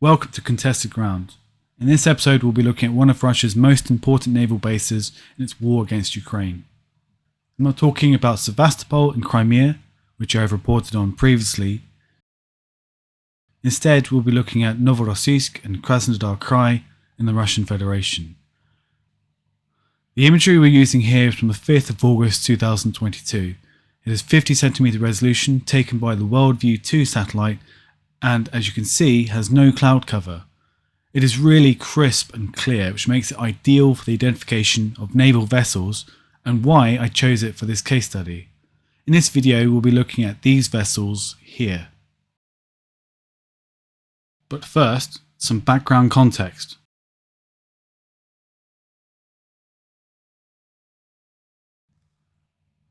Welcome to Contested Ground. In this episode we'll be looking at one of Russia's most important naval bases in its war against Ukraine. I'm not talking about Sevastopol and Crimea, which I have reported on previously. Instead we'll be looking at Novorossiysk and Krasnodar Krai in the Russian Federation. The imagery we're using here is from the 5th of August 2022. It is 50cm resolution taken by the WorldView 2 satellite and, as you can see, has no cloud cover. It is really crisp and clear, which makes it ideal for the identification of naval vessels and why I chose it for this case study. In this video we'll be looking at these vessels here. But first, some background context.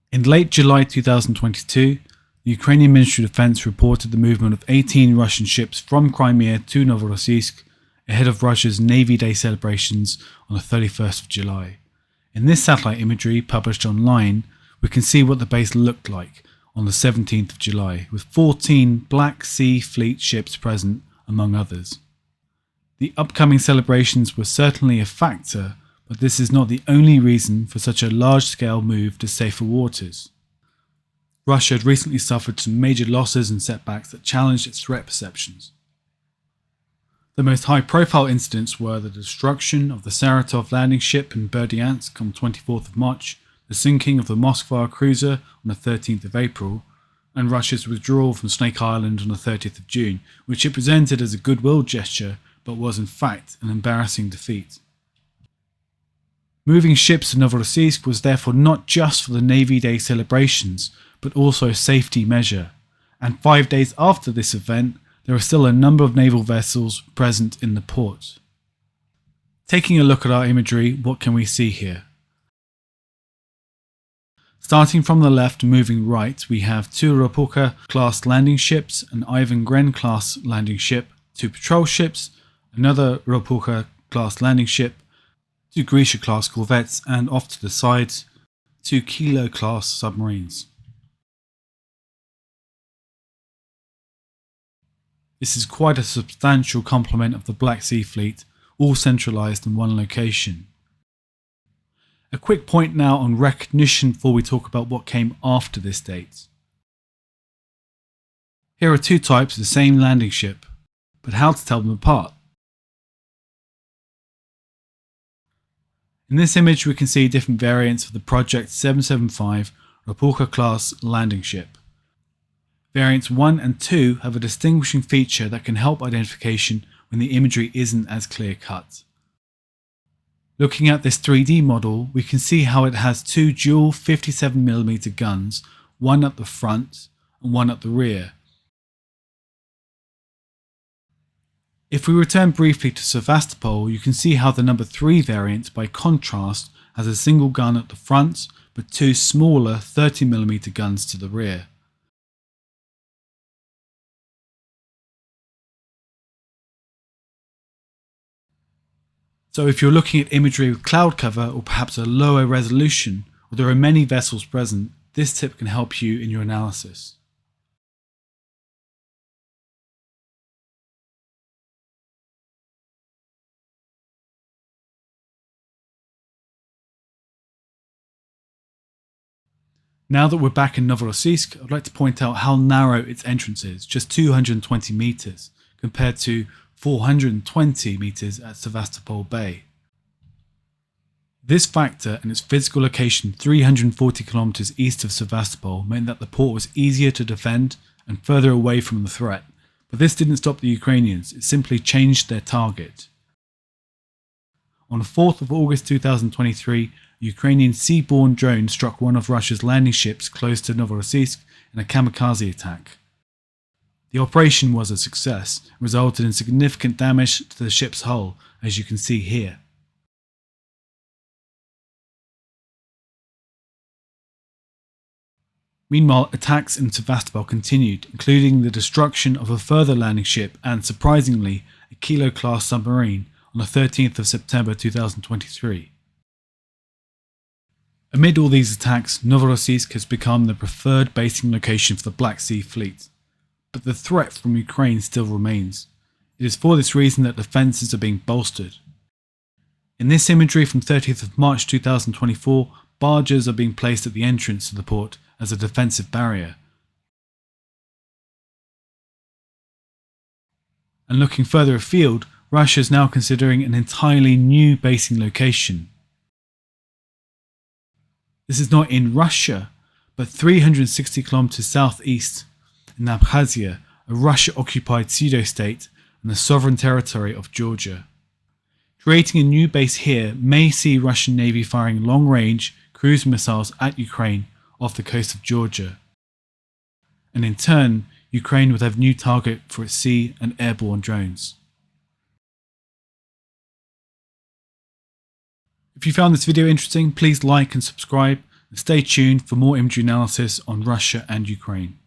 In late July 2022, the Ukrainian Ministry of Defense reported the movement of 18 Russian ships from Crimea to Novorossiysk ahead of Russia's Navy Day celebrations on the 31st of July. In this satellite imagery published online, we can see what the base looked like on the 17th of July, with 14 Black Sea Fleet ships present, among others. The upcoming celebrations were certainly a factor, but this is not the only reason for such a large-scale move to safer waters. Russia had recently suffered some major losses and setbacks that challenged its threat perceptions. The most high-profile incidents were the destruction of the Saratov landing ship in Berdyansk on 24th of March, the sinking of the Moskva cruiser on the 13th of April, and Russia's withdrawal from Snake Island on the 30th of June, which it presented as a goodwill gesture but was in fact an embarrassing defeat. Moving ships to Novorossiysk was therefore not just for the Navy Day celebrations, but also a safety measure, and 5 days after this event, there are still a number of naval vessels present in the port. Taking a look at our imagery, what can we see here? Starting from the left and moving right, we have 2 Ropucha class landing ships, an Ivan Gren class landing ship, 2 patrol ships, another Ropucha class landing ship, 2 Grisha class corvettes, and off to the side, 2 Kilo class submarines. This is quite a substantial complement of the Black Sea Fleet, all centralised in one location. A quick point now on recognition before we talk about what came after this date. Here are 2 types of the same landing ship, but how to tell them apart? In this image we can see different variants of the Project 775 Ropucha class landing ship. Variants 1 and 2 have a distinguishing feature that can help identification when the imagery isn't as clear cut. Looking at this 3D model, we can see how it has 2 dual 57mm guns, one at the front and one at the rear. If we return briefly to Sevastopol, you can see how the number 3 variant, by contrast, has a single gun at the front but 2 smaller 30mm guns to the rear. So if you're looking at imagery with cloud cover or perhaps a lower resolution, or there are many vessels present, this tip can help you in your analysis. Now that we're back in Novorossiysk, I'd like to point out how narrow its entrance is, just 220 meters, compared to 420 meters at Sevastopol Bay. This factor and its physical location 340 kilometers east of Sevastopol meant that the port was easier to defend and further away from the threat, but this didn't stop the Ukrainians, it simply changed their target. On the 4th of August 2023, a Ukrainian seaborne drone struck one of Russia's landing ships close to Novorossiysk in a kamikaze attack. The operation was a success and resulted in significant damage to the ship's hull, as you can see here. Meanwhile, attacks in Sevastopol continued, including the destruction of a further landing ship and, surprisingly, a Kilo-class submarine on the 13th of September 2023. Amid all these attacks, Novorossiysk has become the preferred basing location for the Black Sea Fleet. But the threat from Ukraine still remains. It is for this reason that defences are being bolstered. In this imagery from 30th of March 2024, barges are being placed at the entrance to the port as a defensive barrier. And looking further afield, Russia is now considering an entirely new basing location. This is not in Russia, but 360 kilometers southeast in Abkhazia, a Russia-occupied pseudo-state and the sovereign territory of Georgia. Creating a new base here may see Russian Navy firing long-range cruise missiles at Ukraine off the coast of Georgia. And in turn, Ukraine would have a new target for its sea and airborne drones. If you found this video interesting, please like and subscribe, and stay tuned for more imagery analysis on Russia and Ukraine.